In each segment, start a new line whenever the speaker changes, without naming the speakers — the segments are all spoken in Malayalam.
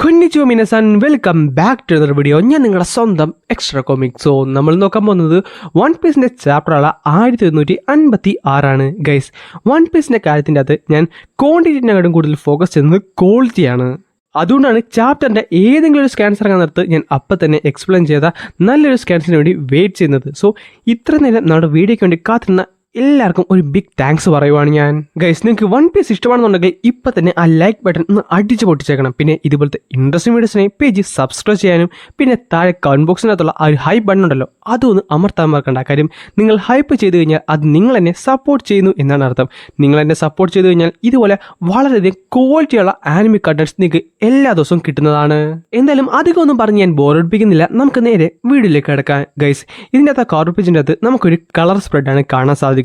കൊന്നിച്ചു മിനസൻ welcome back to the video. ഞാൻ നിങ്ങളുടെ സ്വന്തം എക്സ്ട്രാ കോമിക്. സോ നമ്മൾ നോക്കാൻ പോകുന്നത് വൺ പീസിൻ്റെ ചാപ്റ്ററുള്ള 1156 ഗൈസ്. വൺ പീസിൻ്റെ കാര്യത്തിൻ്റെ അകത്ത് ഞാൻ ക്വാണ്ടിറ്റിനെക്കാളും കൂടുതൽ ഫോക്കസ് ചെയ്യുന്നത് ക്വാളിറ്റിയാണ്. അതുകൊണ്ടാണ് ചാപ്റ്ററിൻ്റെ ഏതെങ്കിലും ഒരു സ്കാൻസ് ഇറങ്ങാൻ നേരത്ത് ഞാൻ അപ്പം തന്നെ എക്സ്പ്ലെയിൻ ചെയ്ത നല്ലൊരു സ്കാൻസിന് വേണ്ടി വെയിറ്റ് ചെയ്യുന്നത്. സോ ഇത്ര നേരം നമ്മുടെ വീഡിയോയ്ക്ക് വേണ്ടി കാത്തിരുന്ന എല്ലാവർക്കും ഒരു ബിഗ് താങ്ക്സ് പറയുവാണ് ഞാൻ. ഗൈസ്, നിങ്ങൾക്ക് വൺ പീസ് ഇഷ്ടമാണെന്നുണ്ടെങ്കിൽ ഇപ്പം തന്നെ ആ ലൈക്ക് ബട്ടൺ ഒന്ന് അടിച്ച് പൊട്ടിച്ചേക്കണം. പിന്നെ ഇതുപോലത്തെ ഇൻട്രസ്റ്റിംഗ് വീഡിയോസിനെ പേജ് സബ്സ്ക്രൈബ് ചെയ്യാനും പിന്നെ താഴെ കമന്റ് ബോക്സിനകത്തുള്ള ആ ഒരു ഹൈപ്പ് ബട്ടൺ ഉണ്ടല്ലോ അതൊന്ന് അമർത്താൻ മറക്കണ്ട. കാര്യം നിങ്ങൾ ഹൈപ്പ് ചെയ്ത് കഴിഞ്ഞാൽ അത് നിങ്ങൾ എന്നെ സപ്പോർട്ട് ചെയ്യുന്നു എന്നാണ് അർത്ഥം. നിങ്ങൾ എന്നെ സപ്പോർട്ട് ചെയ്ത് കഴിഞ്ഞാൽ ഇതുപോലെ വളരെയധികം ക്വാളിറ്റിയുള്ള ആനിമി കണ്ടന്റ്സ് നിങ്ങൾക്ക് എല്ലാ ദിവസവും കിട്ടുന്നതാണ്. എന്തായാലും അധികം ഒന്നും പറഞ്ഞ് ഞാൻ ബോറടിപ്പിക്കുന്നില്ല. നമുക്ക് നേരെ വീഡിയോയിലേക്ക് കിടക്കാം. ഗൈസ്, ഇതിൻ്റെ അകത്ത് കവർ പേജിൻ്റെ അകത്ത് നമുക്കൊരു കളർ സ്പ്രെഡാണ് കാണാൻ സാധിക്കുന്നത്.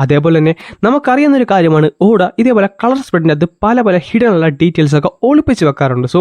അതേപോലെ തന്നെ നമുക്കറിയുന്ന ഒരു കാര്യമാണ് ഓട ഇതേപോലെ കളർ സ്പ്രെഡിൻ്റെ അത് പല പല ഹിഡനുള്ള ഡീറ്റെയിൽസ് ഒക്കെ ഒളിപ്പിച്ച് വെക്കാറുണ്ട്. സോ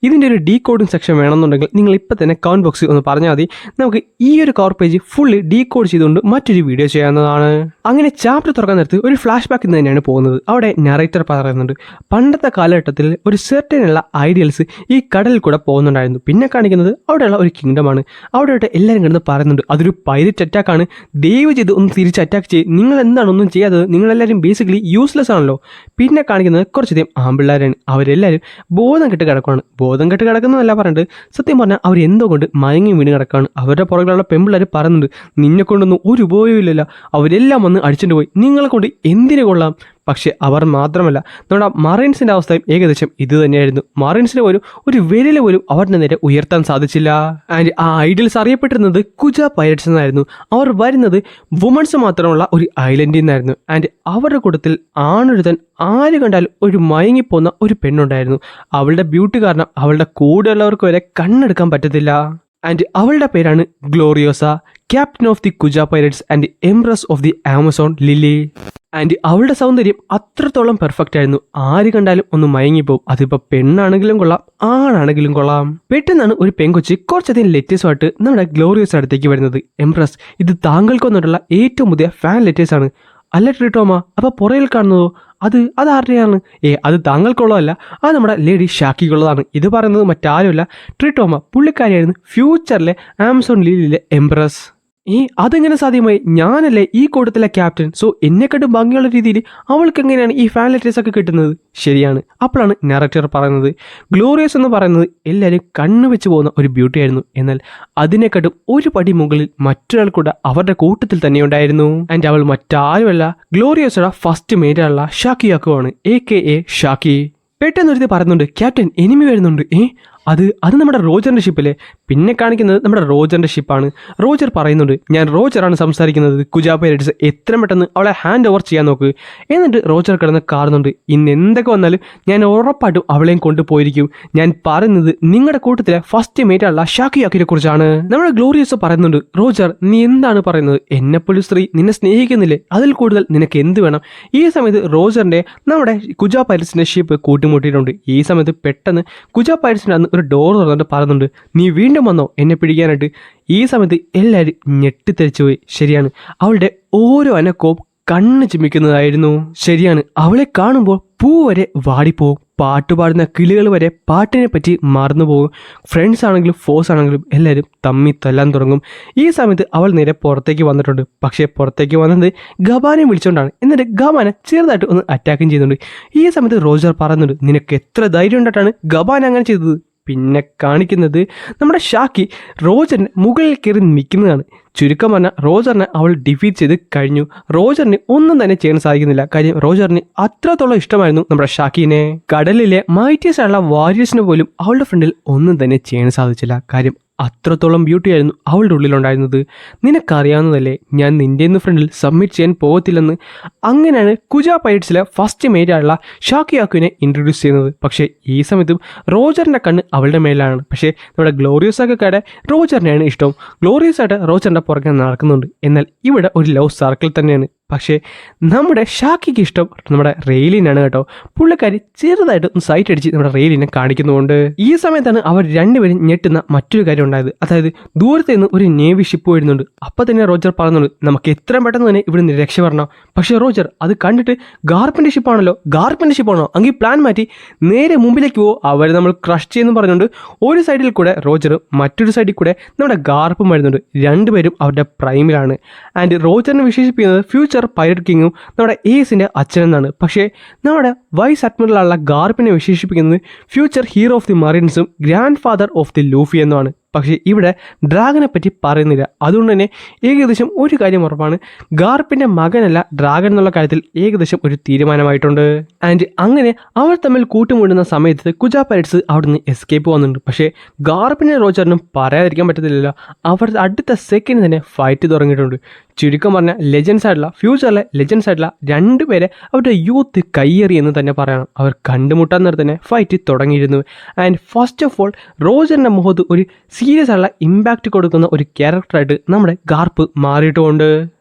ഇതിൻ്റെ ഒരു ഡീകോഡിംഗ് സെക്ഷൻ വേണമെന്നുണ്ടെങ്കിൽ നിങ്ങൾ ഇപ്പം തന്നെ കമന്റ് ബോക്സിൽ ഒന്ന് പറഞ്ഞാൽ മതി. നമുക്ക് ഈ ഒരു കവർ പേജ് ഫുള്ളി ഡീകോഡ് ചെയ്തുകൊണ്ട് മറ്റൊരു വീഡിയോ ചെയ്യാവുന്നതാണ്. അങ്ങനെ ചാപ്റ്റർ തുറക്കാൻ നേരത്ത് ഒരു ഫ്ലാഷ് ബാക്ക് ഇന്ന് തന്നെയാണ് പോകുന്നത്. അവിടെ നറേറ്റർ പറയുന്നുണ്ട് പണ്ടത്തെ കാലഘട്ടത്തിൽ ഒരു സെർട്ടനുള്ള ഐഡിയൽസ് ഈ കടലിൽ കൂടെ പോകുന്നുണ്ടായിരുന്നു. പിന്നെ കാണിക്കുന്നത് അവിടെയുള്ള ഒരു കിങ്ഡമാണ്. അവിടെയായിട്ട് എല്ലാവരും കിടന്ന് പറയുന്നുണ്ട് അതൊരു പൈരറ്റ് അറ്റാക്കാണ്, ദയവ് ചെയ്ത് ഒന്ന് തിരിച്ച് അറ്റാക്ക് ചെയ്ത് നിങ്ങൾ എന്താണ് ഒന്നും ചെയ്യാത്തത്, നിങ്ങളെല്ലാവരും ബേസിക്കലി യൂസ്ലെസ് ആണല്ലോ. പിന്നെ കാണിക്കുന്നത് കുറച്ചധികം ആമ്പിള്ളേരാണ്. അവരെല്ലാവരും ബോധം കെട്ട് കിടക്കുകയാണ്. ബോധം കെട്ട് കിടക്കുന്നതല്ല പറഞ്ഞിട്ട് സത്യം പറഞ്ഞാൽ അവർ എന്തോ കൊണ്ട് മയങ്ങി വീണ് കിടക്കുകയാണ്. അവരുടെ പുറകിലുള്ള പെമ്പിള്ളേർ പറയുന്നുണ്ട് നിന്നെ കൊണ്ടൊന്നും ഒരു ഉപയോഗമില്ലല്ലോ, അവരെല്ലാം വന്ന് അടിച്ചിട്ട് പോയി, നിങ്ങളെ കൊണ്ട് എന്തിനു കൊള്ളാം. പക്ഷേ അവർ മാത്രമല്ല, നമ്മുടെ മറൈൻസിൻ്റെ അവസ്ഥയും ഏകദേശം ഇത് തന്നെയായിരുന്നു. മറൈൻസിന് പോലും ഒരു വിരൽ പോലും അവരുടെ നേരെ ഉയർത്താൻ സാധിച്ചില്ല. ആൻഡ് ആ ഐഡിയൽസ് അറിയപ്പെട്ടിരുന്നത് കുജ പൈരറ്റ്സ് എന്നായിരുന്നു. അവർ വരുന്നത് വുമൺസ് മാത്രമുള്ള ഒരു ഐലൻഡിൽ നിന്നായിരുന്നു. ആൻഡ് അവരുടെ കൂട്ടത്തിൽ ആണൊരുത്തൻ ആര് കണ്ടാലും ഒരു മയങ്ങിപ്പോകുന്ന ഒരു പെണ്ണുണ്ടായിരുന്നു. അവളുടെ ബ്യൂട്ടി കാരണം അവളുടെ കൂടെയുള്ളവർക്ക് വരെ കണ്ണെടുക്കാൻ പറ്റത്തില്ല. ആൻഡ് അവളുടെ പേരാണ് Gloriosa, captain of the Kuja pirates and empress of the Amazon Lily. And അവളുടെ സൗന്ദര്യം അത്രത്തോളം പെർഫെക്റ്റ് ആയിരുന്നു, ആര് കണ്ടാലും ഒന്ന് മയങ്ങിപ്പോവും. അതിപ്പോൾ പെണ്ണാണെങ്കിലും കൊള്ളാം ആണാണെങ്കിലും കൊള്ളാം. പെട്ടെന്നാണ് ഒരു പെൺകൊച്ചി കുറച്ചധികം ലെറ്റേഴ്സുമായിട്ട് നമ്മുടെ ഗ്ലോറിയോസ് അടുത്തേക്ക് വരുന്നത്. എംപ്രസ്, ഇത് താങ്കൾക്ക് വന്നിട്ടുള്ള ഏറ്റവും പുതിയ ഫാൻ ലെറ്റേഴ്സാണ്. അല്ല ട്രിറ്റോമ, അപ്പോൾ പുറയിൽ കാണുന്നതോ അത് ആരുടെയാണ്? അത് താങ്കൾക്കുള്ളതല്ല, അത് നമ്മുടെ ലേഡി ഷാക്കിക്കുള്ളതാണ്. ഇത് പറയുന്നത് മറ്റാരുമല്ല, ട്രിറ്റോമ. പുള്ളിക്കാരിയായിരുന്നു ഫ്യൂച്ചറിലെ ആമസോൺ ലില്ലിയിലെ എംപ്രസ്. അതെങ്ങനെ സാധ്യമായി? ഞാനല്ലേ ഈ കൂട്ടത്തിലെ ക്യാപ്റ്റൻ. സോ എന്നെക്കാട്ടും ഭംഗിയുള്ള രീതിയിൽ അവൾക്ക് എങ്ങനെയാണ് ഈ ഫാൻ ലെറ്റേഴ്സ് ഒക്കെ കിട്ടുന്നത്? ശരിയാണ്. അപ്പോഴാണ് നറേറ്റർ പറയുന്നത് ഗ്ലോറിയസ് എന്ന് പറയുന്നത് എല്ലാവരും കണ്ണു വെച്ച് പോകുന്ന ഒരു ബ്യൂട്ടി ആയിരുന്നു. എന്നാൽ അതിനെക്കാട്ടും ഒരു പടി മുകളിൽ മറ്റൊരാൾ കൂടെ അവരുടെ കൂട്ടത്തിൽ തന്നെ ഉണ്ടായിരുന്നു. ആൻഡ് അവൾ മറ്റാരുമല്ല, ഗ്ലോറിയസുടെ ഫസ്റ്റ് മേറ്റായുള്ള ഷാക്കിയാക്കുവാണ്, AKA ഷാക്കി. പെട്ടെന്നൊരുത്തി പറയുന്നുണ്ട് ക്യാപ്റ്റൻ എനിമി വരുന്നുണ്ട്. അത് നമ്മുടെ റോജറിൻ്റെ ഷിപ്പല്ലേ? പിന്നെ കാണിക്കുന്നത് നമ്മുടെ റോജറിൻ്റെ ഷിപ്പാണ്. റോജർ പറയുന്നുണ്ട് ഞാൻ റോജറാണ് സംസാരിക്കുന്നത്, കുജ പൈരറ്റ്സ് എത്രയും പെട്ടെന്ന് അവളെ ഹാൻഡ് ഓവർ ചെയ്യാൻ നോക്ക്. എന്നിട്ട് റോജർ കിടന്ന് കാണുന്നുണ്ട് ഇന്ന് എന്തൊക്കെ വന്നാലും ഞാൻ ഉറപ്പായിട്ടും അവളെയും കൊണ്ടുപോയിരിക്കും. ഞാൻ പറയുന്നത് നിങ്ങളുടെ കൂട്ടത്തിലെ ഫസ്റ്റ് മേറ്റുള്ള ഷാക്കിയാക്കിനെ കുറിച്ചാണ്. നമ്മുടെ ഗ്ലോറിയസ് പറയുന്നുണ്ട് റോജർ നീ എന്താണ് പറയുന്നത്? എന്നെപ്പോലും സ്ത്രീ നിന്നെ സ്നേഹിക്കുന്നില്ലേ? അതിൽ കൂടുതൽ നിനക്ക് എന്ത് വേണം? ഈ സമയത്ത് റോജറിൻ്റെ നമ്മുടെ കുജ പൈരറ്റ്സിൻ്റെ ഷിപ്പ് കൂട്ടിമുട്ടിയിട്ടുണ്ട്. ഈ സമയത്ത് പെട്ടെന്ന് കുജ പൈരറ്റ്സിൻ്റെ അന്ന് ഒരു ഡോർ തുറന്നിട്ട് പറയുന്നുണ്ട് നീ വീണ്ടും വന്നോ എന്നെ പിടിക്കാനായിട്ട്? ഈ സമയത്ത് എല്ലാവരും ഞെട്ടിത്തെറിച്ചു പോയി. ശരിയാണ്, അവളുടെ ഓരോ അനക്കവും കണ്ണ് ചിമ്മിക്കുന്നതായിരുന്നു. ശരിയാണ്, അവളെ കാണുമ്പോൾ പൂ വരെ വാടിപ്പോവും, പാട്ടുപാടുന്ന കിളികൾ വരെ പാട്ടിനെ പറ്റി മറന്നുപോകും. ഫ്രണ്ട്സ് ആണെങ്കിലും ഫോഴ്സ് ആണെങ്കിലും എല്ലാവരും തമ്മി തല്ലാൻ തുടങ്ങും. ഈ സമയത്ത് അവൾ നേരെ പുറത്തേക്ക് വന്നിട്ടുണ്ട്. പക്ഷേ പുറത്തേക്ക് വന്നത് ഗബാനെ വിളിച്ചുകൊണ്ടാണ്. എന്നിട്ട് ഗബാന ചെറുതായിട്ട് ഒന്ന് അറ്റാക്കും ചെയ്യുന്നുണ്ട്. ഈ സമയത്ത് റോജർ പറയുന്നുണ്ട് നിനക്ക് എത്ര ധൈര്യം ഉണ്ടായിട്ടാണ് ഗബാന അങ്ങനെ ചെയ്തത്? പിന്നെ കാണിക്കുന്നത് നമ്മുടെ ഷാക്കി റോജറിന് മുകളിൽ കയറി നിൽക്കുന്നതാണ്. ചുരുക്കം പറഞ്ഞാൽ റോജറിനെ അവൾ ഡിഫീറ്റ് ചെയ്ത് കഴിഞ്ഞു. റോജറിന് ഒന്നും തന്നെ ചെയ്യാൻ സാധിക്കുന്നില്ല. കാര്യം റോജറിന് അത്രത്തോളം ഇഷ്ടമായിരുന്നു നമ്മുടെ ഷാക്കിനെ. കടലിലെ മൈറ്റിയസ് ആയുള്ള വാരിയേഴ്സിന് പോലും അവളുടെ ഫ്രണ്ടിൽ ഒന്നും തന്നെ ചെയ്യാൻ സാധിച്ചില്ല. കാര്യം അത്രത്തോളം ബ്യൂട്ടി ആയിരുന്നു അവളുടെ ഉള്ളിലുണ്ടായിരുന്നത്. നിനക്കറിയാവുന്നതല്ലേ ഞാൻ നിൻ്റെ ഫ്രണ്ടിൽ സബ്മിറ്റ് ചെയ്യാൻ പോകത്തില്ലെന്ന്. അങ്ങനെയാണ് കുജ പൈരറ്റ്സിലെ ഫസ്റ്റ് മേറ്റായുള്ള ഷാക്കിയാക്കുവിനെ ഇൻട്രൊഡ്യൂസ് ചെയ്യുന്നത്. പക്ഷേ ഈ സമയത്തും റോജറിൻ്റെ കണ്ണ് അവളുടെ മേലാണ്. പക്ഷേ നമ്മുടെ ഗ്ലോറിയസൊക്കെ റോജറിനെയാണ് ഇഷ്ടം. ഗ്ലോറിയസ് ആയിട്ട് റോജറിൻ്റെ പുറകെ നടക്കുന്നുണ്ട്. എന്നാൽ ഇവിടെ ഒരു ലവ് സർക്കിൾ തന്നെയാണ്. പക്ഷേ നമ്മുടെ ഷാക്കിക്ക് ഇഷ്ടം നമ്മുടെ റെയിലിനാണ് കേട്ടോ. പുള്ളിക്കാരി ചെറുതായിട്ട് ഒന്ന് സൈറ്റ് അടിച്ച് നമ്മുടെ റെയിലിനെ കാണിക്കുന്നുണ്ട്. ഈ സമയത്താണ് അവർ രണ്ടുപേരും ഞെട്ടുന്ന മറ്റൊരു കാര്യം ഉണ്ടായത്. അതായത് ദൂരത്ത് നിന്ന് ഒരു നേവി ഷിപ്പ് വരുന്നുണ്ട്. അപ്പം തന്നെ റോജർ പറയുന്നുണ്ട് നമുക്ക് എത്രയും പെട്ടെന്ന് തന്നെ ഇവിടെ നിന്ന് രക്ഷപ്പെടണം. പക്ഷേ റോജർ അത് കണ്ടിട്ട് ഗാർപ്പിൻ്റെ ഷിപ്പാണല്ലോ, ഗാർപ്പിൻ്റെ ഷിപ്പാണോ എങ്കിൽ പ്ലാൻ മാറ്റി നേരെ മുമ്പിലേക്ക് പോകും, അവർ നമ്മൾ ക്രഷ് ചെയ്യുന്നു പറഞ്ഞുകൊണ്ട് ഒരു സൈഡിൽ കൂടെ റോജറും മറ്റൊരു സൈഡിൽ കൂടെ നമ്മുടെ ഗാർപ്പും വരുന്നുണ്ട്. രണ്ടുപേരും അവരുടെ പ്രൈമിലാണ്. ആൻഡ് റോജറിനെ വിശേഷിപ്പിക്കുന്നത് ഫ്യൂച്ചർ പൈററ്റ് കിങ്ങും നമ്മുടെ ഏസിൻ്റെ അച്ഛനെന്നാണ്. പക്ഷേ നമ്മുടെ വൈസ് അഡ്മിറലുള്ള ഗാർപ്പിനെ വിശേഷിപ്പിക്കുന്നത് ഫ്യൂച്ചർ ഹീറോ ഓഫ് ദി മറീൻസും grand father of the Luffy എന്നുമാണ്. പക്ഷേ ഇവിടെ ഡ്രാഗനെ പറ്റി പറയുന്നില്ല. അതുകൊണ്ട് തന്നെ ഏകദേശം ഒരു കാര്യം ഉറപ്പാണ്, ഗാർപ്പിൻ്റെ മകനല്ല ഡ്രാഗൺ എന്നുള്ള കാര്യത്തിൽ ഏകദേശം ഒരു തീരുമാനമായിട്ടുണ്ട്. ആൻഡ് അങ്ങനെ അവർ തമ്മിൽ കൂട്ടുമുട്ടുന്ന സമയത്ത് കുജ പൈററ്റ്സ് അവിടുന്ന് എസ്കേപ്പ് വന്നിട്ടുണ്ട്. പക്ഷേ ഗാർപ്പിനെ റോജറിനും പറയാതിരിക്കാൻ പറ്റത്തില്ലല്ലോ, അവർ അടുത്ത സെക്കൻഡ് തന്നെ ഫൈറ്റ് തുടങ്ങിയിട്ടുണ്ട്. ചുരുക്കം പറഞ്ഞാൽ ലെജൻസ് ആയിട്ടുള്ള ഫ്യൂച്ചറിലെ ലെജൻസ് ആയിട്ടുള്ള രണ്ടുപേരെ അവരുടെ യൂത്ത് കയ്യേറി എന്ന് തന്നെ പറയണം. അവർ കണ്ടുമുട്ടാൻ നേരത്തെ തന്നെ ഫൈറ്റ് തുടങ്ങിയിരുന്നു. ആൻഡ് ഫസ്റ്റ് ഓഫ് ഓൾ റോജറിൻ്റെ മുഖത്ത് ഒരു സീരിയസ് ആയിട്ടുള്ള ഇമ്പാക്റ്റ് കൊടുക്കുന്ന ഒരു ക്യാരക്ടറായിട്ട് നമ്മുടെ ഗാർപ്പ് മാറിയിട്ടുമുണ്ട്.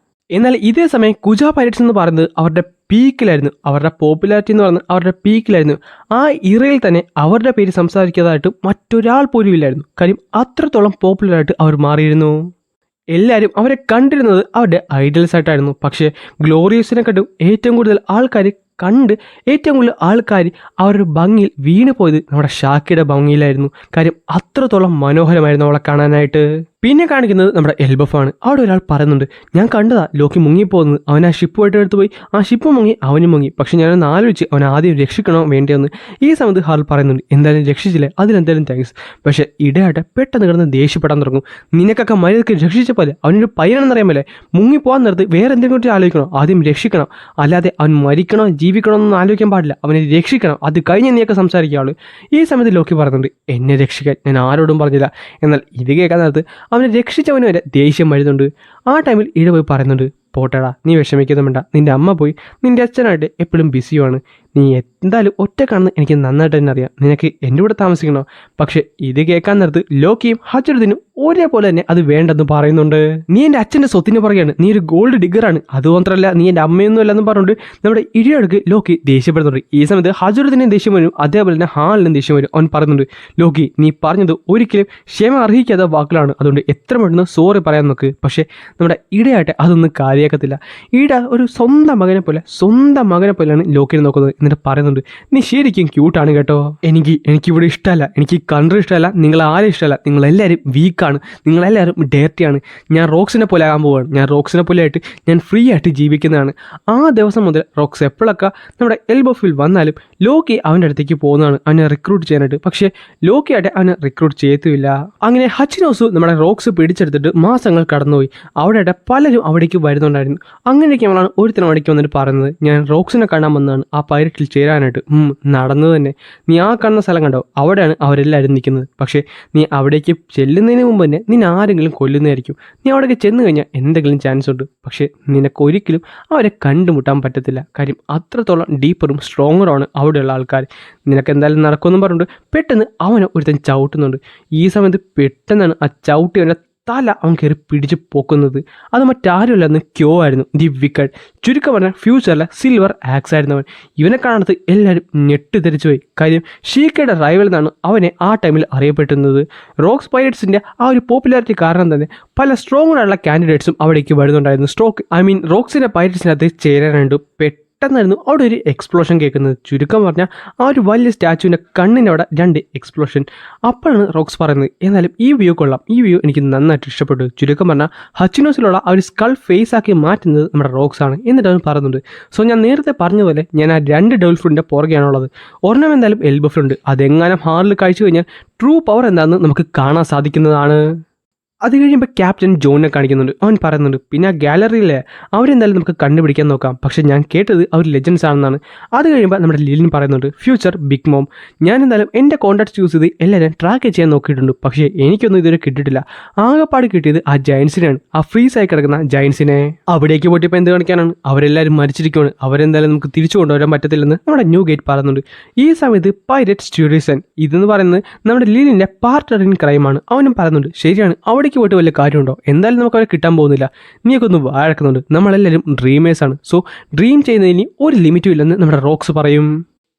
എന്നാൽ ഇതേ സമയം കുജ പൈററ്റ്സ് എന്ന് പറയുന്നത് അവരുടെ പീക്കിലായിരുന്നു. അവരുടെ പോപ്പുലാരിറ്റി എന്ന് പറയുന്നത് അവരുടെ പീക്കിലായിരുന്നു. ആ ഇറയിൽ തന്നെ അവരുടെ പേര് സംസാരിക്കാതായിട്ട് മറ്റൊരാൾ പോലും ഇല്ലായിരുന്നു. കാര്യം അത്രത്തോളം പോപ്പുലറായിട്ട് അവർ മാറിയിരുന്നു. എല്ലാവരും അവരെ കണ്ടിരുന്നത് അവരുടെ ഐഡൽസ് ആയിട്ടായിരുന്നു. പക്ഷേ ഗ്ലോറിയസിനെക്കാട്ടും ഏറ്റവും കൂടുതൽ ആൾക്കാർ കണ്ട് ഏറ്റവും കൂടുതൽ ആൾക്കാർ അവരുടെ ഭംഗിയിൽ വീണ് പോയത് നമ്മുടെ ഷാക്കിയുടെ ഭംഗിയിലായിരുന്നു. കാര്യം അത്രത്തോളം മനോഹരമായിരുന്നു അവളെ കാണാനായിട്ട്. പിന്നെ കാണിക്കുന്നത് നമ്മുടെ എൽബഫാണ്. അവിടെ ഒരാൾ പറയുന്നുണ്ട് ഞാൻ കണ്ടതാ ലോക്കി മുങ്ങിപ്പോകുന്നത്, അവൻ ആ ഷിപ്പുമായിട്ട് എടുത്ത് പോയി ആ ഷിപ്പ് മുങ്ങി അവനും മുങ്ങി, പക്ഷെ ഞാനൊന്ന് ആലോചിച്ച് അവൻ ആദ്യം രക്ഷിക്കണോ വേണ്ടിയെന്ന്. ഈ സമയത്ത് ഹാൾ പറയുന്നുണ്ട് എന്തായാലും രക്ഷിച്ചില്ലേ അതിലെന്തായാലും താങ്ക്സ്. പക്ഷേ ഇടയായിട്ട് പെട്ടെന്ന് കിടന്ന് ദേഷ്യപ്പെടാൻ തുടങ്ങും. നിനക്കൊക്കെ മര്യാദക്ക് രക്ഷിച്ച പോലെ അവനൊരു പയ്യനെന്നറിയാമല്ലേ, മുങ്ങിപ്പോകാൻ നിർത്തി വേറെ എന്തെങ്കിലും കുറിച്ച് ആലോചിക്കണോ, ആദ്യം രക്ഷിക്കണം, അല്ലാതെ അവൻ മരിക്കണോ ജീവിക്കണോ എന്നൊന്നും ആലോചിക്കാൻ പാടില്ല, അവനെ രക്ഷിക്കണം, അത് കഴിഞ്ഞ് നീയൊക്കെ സംസാരിക്കുകയുള്ളൂ. ഈ സമയത്ത് ലോക്കി പറയുന്നുണ്ട് എന്നെ രക്ഷിക്കാൻ ഞാൻ ആരോടും പറഞ്ഞില്ല. എന്നാൽ ഇത് കേൾക്കാൻ നേരത്ത് അവനെ രക്ഷിച്ചവന് വരെ ദേഷ്യം വരുന്നുണ്ട്. ആ ടൈമിൽ ഇട പോയി പറയുന്നുണ്ട് പോട്ടടാ നീ വിഷമിക്കൊന്നും വേണ്ട, നിൻ്റെ അമ്മ പോയി നിൻ്റെ അച്ഛനായിട്ട് എപ്പോഴും ബിസിയുമാണ്, നീ എന്തായാലും ഒറ്റക്കാണെന്ന് എനിക്ക് നന്നായിട്ട് തന്നെ അറിയാം, നിനക്ക് എൻ്റെ കൂടെ താമസിക്കണോ. പക്ഷേ ഇത് കേൾക്കാൻ നേരത്ത് ലോക്കിയും ഹച്ചറുദ്ദീനും ഒരേപോലെ തന്നെ അത് വേണ്ടെന്ന് പറയുന്നുണ്ട്. നീ എൻ്റെ അച്ഛൻ്റെ സ്വത്തിന് പറയുകയാണ്, നീ ഒരു ഗോൾഡ് ഡിഗറാണ്, അതുമാത്രമല്ല നീ എൻ്റെ അമ്മയൊന്നും അല്ലെന്ന് പറഞ്ഞുകൊണ്ട് നമ്മുടെ ഇടിയടുക്ക് ലോക്കി ദേഷ്യപ്പെടുന്നുണ്ട്. ഈ സമയത്ത് ഹച്ചറുദ്ദീനും ദേഷ്യം വരും, അതേപോലെ തന്നെ ഹാളിനും ദേഷ്യം വരും. അവൻ പറയുന്നുണ്ട് ലോക്കി നീ പറഞ്ഞത് ഒരിക്കലും ക്ഷമ അർഹിക്കാത്ത വാക്കുകളാണ്, അതുകൊണ്ട് എത്ര പെട്ടെന്ന് സോറി പറയാൻ നോക്ക്. പക്ഷേ നമ്മുടെ ഇടയായിട്ട് അതൊന്നും കാര്യമാക്കത്തില്ല. ഇട ഒരു സ്വന്തം മകനെ പോലെയാണ് ലോക്കിനെ നോക്കുന്നത്. എന്നിട്ട് പറയുന്നുണ്ട് നീ ശരിക്കും ക്യൂട്ടാണ് കേട്ടോ, എനിക്കിവിടെ ഇഷ്ടമല്ല, എനിക്ക് കൺട്രി ഇഷ്ടമല്ല, നിങ്ങളാരും ഇഷ്ടമല്ല, നിങ്ങളെല്ലാവരും വീക്കാണ്, നിങ്ങളെല്ലാവരും ഡേർട്ടിയാണ്, ഞാൻ റോക്സിനെ പോലെ ആകാൻ പോവുകയാണ്, ഞാൻ റോക്സിനെ പോലെ ആയിട്ട് ഞാൻ ഫ്രീ ആയിട്ട് ജീവിക്കുന്നതാണ്. ആ ദിവസം മുതൽ റോക്സ് എപ്പോഴൊക്കെ നമ്മുടെ എൽബോഫിൽ വന്നാലും ലോക്കി അവൻ്റെ അടുത്തേക്ക് പോകുന്നതാണ് അവനെ റിക്രൂട്ട് ചെയ്യാനായിട്ട്. പക്ഷേ ലോക്കി ആയിട്ട് അവനെ റിക്രൂട്ട് ചെയ്യത്തുമില്ല. അങ്ങനെ ഹച്ചിനോസ് നമ്മുടെ റോക്സ് പിടിച്ചെടുത്തിട്ട് മാസങ്ങൾ കടന്നുപോയി. അവിടെ പലരും അവിടേക്ക് വരുന്നുണ്ടായിരുന്നു. അങ്ങനെയൊക്കെയാണ് ഒരുത്തരം അവിടേക്ക് വന്നിട്ട് പറയുന്നത് ഞാൻ റോക്സിനെ കാണാൻ വന്നതാണ് ആ പൈററ്റിൽ ചേരാനായിട്ട്. നടന്നു തന്നെ നീ ആ കാണുന്ന സ്ഥലം കണ്ടോ, അവിടെയാണ് അവരെല്ലാവരും നിൽക്കുന്നത്. പക്ഷേ നീ അവിടേക്ക് ചെല്ലുന്നതിന് മുമ്പ് തന്നെ നിന്നെ ആരെങ്കിലും കൊല്ലുന്നതായിരിക്കും. നീ അവിടേക്ക് ചെന്ന് കഴിഞ്ഞാൽ എന്തെങ്കിലും ചാൻസ് ഉണ്ട്, പക്ഷേ നിനക്കൊരിക്കലും അവരെ കണ്ടുമുട്ടാൻ പറ്റത്തില്ല. കാര്യം അത്രത്തോളം ഡീപ്പറും സ്ട്രോങ്ങറുമാണ് അവിടെയുള്ള ആൾക്കാർ. നിനക്ക് എന്തായാലും നടക്കുമെന്നും പറഞ്ഞുകൊണ്ട് പെട്ടെന്ന് അവനെ ഒരുത്തൻ ചവിട്ടുന്നുണ്ട്. ഈ സമയത്ത് പെട്ടെന്നാണ് ആ ചവിട്ടി അവൻ്റെ തല അവൻ കയറി പിടിച്ച് പോക്കുന്നത്. അത് മറ്റാരുമല്ലെന്ന് ക്യോ ആയിരുന്നു, ദി വിക്കഡ്. ചുരുക്കം പറഞ്ഞാൽ ഫ്യൂച്ചറിലെ സിൽവർ ആക്സ് ആയിരുന്നു അവൻ. ഇവനെ കാണാത്ത എല്ലാവരും ഞെട്ടിത്തെറിച്ചു പോയി. കാര്യം ഷീക്കയുടെ റൈവൽ എന്നാണ് അവനെ ആ ടൈമിൽ അറിയപ്പെട്ടുന്നത്. റോക്സ് പൈററ്റ്സിൻ്റെ ആ ഒരു പോപ്പുലാരിറ്റി കാരണം തന്നെ പല സ്ട്രോങ്ങായിട്ടുള്ള കാൻഡിഡേറ്റ്സും അവിടേക്ക് വരുന്നുണ്ടായിരുന്നു. റോക്സിൻ്റെ പൈററ്റ്സിനകത്ത് ചേരാനായിട്ട് പെട്ടെന്നായിരുന്നു അവിടെ ഒരു എക്സ്പ്ലോഷൻ കേൾക്കുന്നത്. ചുരുക്കം പറഞ്ഞാൽ ആ ഒരു വലിയ സ്റ്റാച്ചുവിൻ്റെ കണ്ണിൻ്റെ അവിടെ 2 എക്സ്പ്ലോഷൻ. അപ്പോഴാണ് റോക്സ് പറയുന്നത് എന്നാലും ഈ വ്യൂ കൊള്ളാം, ഈ വ്യൂ എനിക്ക് നന്നായിട്ട് ഇഷ്ടപ്പെട്ടു. ചുരുക്കം പറഞ്ഞാൽ ഹച്ചിനോസിലുള്ള ആ ഒരു സ്കൾ ഫേസ് ആക്കി മാറ്റുന്നത് നമ്മുടെ റോക്സ് ആണ് എന്നിട്ട് അവൻ പറയുന്നുണ്ട്. സോ ഞാൻ നേരത്തെ പറഞ്ഞതുപോലെ ഞാൻ ആ 2 ഡബിൾ ഫ്രണ്ടിൻ്റെ പുറകെയാണുള്ളത്. ഒരെണ്ണം എന്തായാലും എൽബോ ഫ്രണ്ട്, അതെങ്ങാനും ഹാളിൽ കഴിച്ചു കഴിഞ്ഞാൽ ട്രൂ പവർ എന്താണെന്ന് നമുക്ക് കാണാൻ സാധിക്കുന്നതാണ്. അത് കഴിയുമ്പോൾ ക്യാപ്റ്റൻ ജോണിനെ കാണിക്കുന്നുണ്ട്. അവൻ പറയുന്നുണ്ട് പിന്നെ ആ ഗാലറിയിലെ അവരെന്തായാലും നമുക്ക് കണ്ടുപിടിക്കാൻ നോക്കാം, പക്ഷേ ഞാൻ കേട്ടത് അവർ ലെജൻസ് ആണെന്നാണ്. അത് കഴിയുമ്പോൾ നമ്മുടെ ലിലിൻ പറയുന്നുണ്ട് ഫ്യൂച്ചർ ബിഗ് മോം, ഞാൻ എന്തായാലും എൻ്റെ കോൺടാക്ട്സ് യൂസ് ചെയ്ത് എല്ലാവരും ട്രാക്ക് ചെയ്യാൻ നോക്കിയിട്ടുണ്ട്, പക്ഷേ എനിക്കൊന്നും ഇതുവരെ കിട്ടിയിട്ടില്ല. ആകെപ്പാട് കിട്ടിയത് ആ ജയൻസിനെയാണ്, ആ ഫ്രീസായി കിടക്കുന്ന ജയൻസിനെ. അവിടേക്ക് പോയിട്ടിപ്പോൾ എന്ത് കാണിക്കാനാണ്, അവരെല്ലാവരും മരിച്ചിരിക്കുകയാണ്, അവരെന്തായാലും നമുക്ക് തിരിച്ചു കൊണ്ടുവരാൻ പറ്റത്തില്ലെന്ന് നമ്മുടെ ന്യൂ ഗേറ്റ് പറയുന്നുണ്ട്. ഈ സമയത്ത് പൈററ്റ് സ്റ്റ്യൂറിസൺ ഇതെന്ന് പറയുന്നത് നമ്മുടെ ലിലിൻ്റെ പാർട്ട്ണർ ഇൻ ക്രൈമാണ്. അവനും പറയുന്നുണ്ട് ശരിയാണ് അവിടെ ജോലിക്ക് പോയിട്ട് വലിയ കാര്യമുണ്ടോ? എന്തായാലും നമുക്ക് അവരെ കിട്ടാൻ പോകുന്നില്ല. നീയൊക്കെ ഒന്ന് വാഴക്കുന്നുണ്ട്. നമ്മളെല്ലാവരും ഡ്രീമേഴ്സാണ്. സോ ഡ്രീം ചെയ്യുന്നതിന് ഒരു ലിമിറ്റും ഇല്ലെന്ന് നമ്മുടെ റോക്സ് പറയും.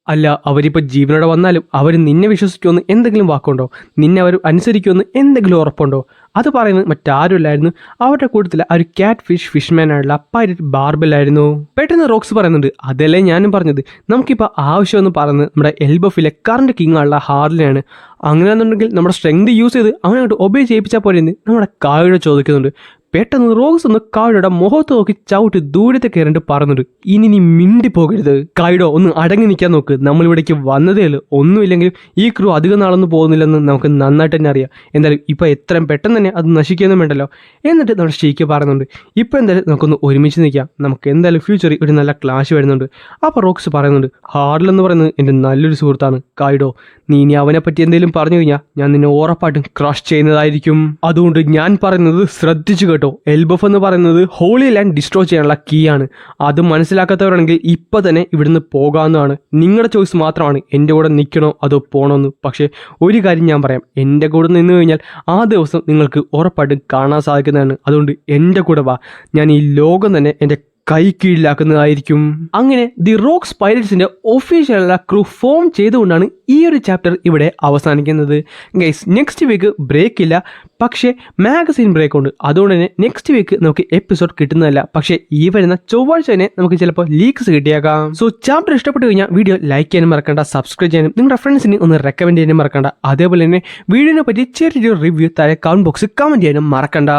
അല്ല, അവരിപ്പോൾ ജീവനോടെ വന്നാലും അവർ നിന്നെ വിശ്വസിക്കുമെന്ന് എന്തെങ്കിലും വാക്കുണ്ടോ? നിന്നെ അവർ അനുസരിക്കുമെന്ന് എന്തെങ്കിലും ഉറപ്പുണ്ടോ? അത് പറയുന്നത് മറ്റാരുമില്ലായിരുന്നു, അവരുടെ കൂട്ടത്തിൽ ആ ഒരു ക്യാറ്റ് ഫിഷ്മാനായുള്ള പൈരറ്റ് ബാർബലായിരുന്നു. പെട്ടെന്ന് റോക്സ് പറയുന്നുണ്ട്, അതല്ലേ ഞാനും പറഞ്ഞത്, നമുക്കിപ്പോൾ ആവശ്യമെന്ന് പറയുന്നത് നമ്മുടെ എൽബഫിലെ കറണ്ട് കിങ് ആയുള്ള ഹാർലിനെയാണ്. അങ്ങനെയാണെന്നുണ്ടെങ്കിൽ നമ്മുടെ സ്ട്രെങ്ത് യൂസ് ചെയ്ത് അവനെ അങ്ങോട്ട് ഒബേ ചെയ്യിപ്പിച്ചാൽ പോരെന്ന് നമ്മുടെ കായുടെ ചോദിക്കുന്നുണ്ട്. പെട്ടെന്ന് റോക്സ് ഒന്ന് കായുടെ മുഖത്ത് നോക്കി ചവിട്ടി ദൂരത്തെ കയറിട്ട് പറയുന്നുണ്ട്, ഇനി നീ മിണ്ടി പോകരുത്. കായിഡോ ഒന്ന് അടങ്ങി നിൽക്കാൻ നോക്ക്, നമ്മളിവിടേക്ക് വന്നതേ ഉള്ളൂ. ഒന്നുമില്ലെങ്കിലും ഈ ക്രൂ അധികം നാളൊന്നും പോകുന്നില്ലെന്ന് നമുക്ക് നന്നായിട്ട് തന്നെ അറിയാം. എന്തായാലും ഇപ്പോൾ എത്രയും പെട്ടെന്ന് തന്നെ അത് നശിക്കുകയൊന്നും വേണ്ടല്ലോ. എന്നിട്ട് നമ്മുടെ ഷീക്ക് പറയുന്നുണ്ട്, ഇപ്പോൾ എന്തായാലും നമുക്കൊന്ന് ഒരുമിച്ച് നിൽക്കാം, നമുക്ക് എന്തായാലും ഫ്യൂച്ചറിൽ ഒരു നല്ല ക്ലാഷ് വരുന്നുണ്ട്. അപ്പോൾ റോക്സ് പറയുന്നുണ്ട്, ഹാർഡിൽ എന്ന് പറയുന്നത് എൻ്റെ നല്ലൊരു സുഹൃത്താണ് കായിഡോ. നീ ഇനി അവനെ പറ്റി എന്തെങ്കിലും പറഞ്ഞു കഴിഞ്ഞാൽ ഞാൻ നിന്നെ ഉറപ്പായിട്ടും ക്രഷ് ചെയ്യുന്നതായിരിക്കും. അതുകൊണ്ട് ഞാൻ പറയുന്നത് ശ്രദ്ധിച്ചു കേട്ടോ. എൽബഫ് എന്ന് പറയുന്നത് ഹോളി ലാൻഡ് ഡിസ്ട്രോയ് ചെയ്യാനുള്ള കീ ആണ്. അത് മനസ്സിലാക്കാത്തവരാണെങ്കിൽ ഇപ്പം തന്നെ ഇവിടുന്ന് പോകാവുന്നതാണ്. നിങ്ങളുടെ ചോയ്സ് മാത്രമാണ് എൻ്റെ കൂടെ നിൽക്കണോ അതോ പോകണമെന്ന്. പക്ഷേ ഒരു കാര്യം ഞാൻ പറയാം, എൻ്റെ കൂടെ നിന്ന് കഴിഞ്ഞാൽ ആ ദിവസം നിങ്ങൾക്ക് ഉറപ്പായിട്ടും കാണാൻ സാധിക്കുന്നതാണ്. അതുകൊണ്ട് എൻ്റെ കൂടെ വാ, ഞാൻ ഈ ലോകം തന്നെ എൻ്റെ കൈ കീഴിലാക്കുന്നതായിരിക്കും. അങ്ങനെ ദി റോക്സ് പൈരറ്റ്സിന്റെ ഒഫീഷ്യലുള്ള ക്രൂ ഫോം ചെയ്തുകൊണ്ടാണ് ഈ ഒരു ചാപ്റ്റർ ഇവിടെ അവസാനിക്കുന്നത്. ഗൈസ്, നെക്സ്റ്റ് വീക്ക് ബ്രേക്ക് ഇല്ല, പക്ഷേ മാഗസീൻ ബ്രേക്ക് ഉണ്ട്. അതുകൊണ്ട് തന്നെ നെക്സ്റ്റ് വീക്ക് നമുക്ക് എപ്പിസോഡ് കിട്ടുന്നതല്ല. പക്ഷേ ഈ വരുന്ന ചൊവ്വാഴ്ച തന്നെ നമുക്ക് ചിലപ്പോൾ ലീക്സ് കിട്ടിയേക്കാം. സോ ചാപ്റ്റർ ഇഷ്ടപ്പെട്ടു കഴിഞ്ഞാൽ വീഡിയോ ലൈക്ക് ചെയ്യാനും മറക്കണ്ട, സബ്സ്ക്രൈബ് ചെയ്യാനും നിങ്ങളുടെ ഫ്രണ്ട്സിന് ഒന്ന് റെക്കമെൻഡ് ചെയ്യാനും മറക്കണ്ട. അതേപോലെ തന്നെ വീഡിയോനെ പറ്റി ചെറിയൊരു റിവ്യൂ താഴെ കമന്റ് ബോക്സിൽ കമന്റ് ചെയ്യാനും മറക്കണ്ട.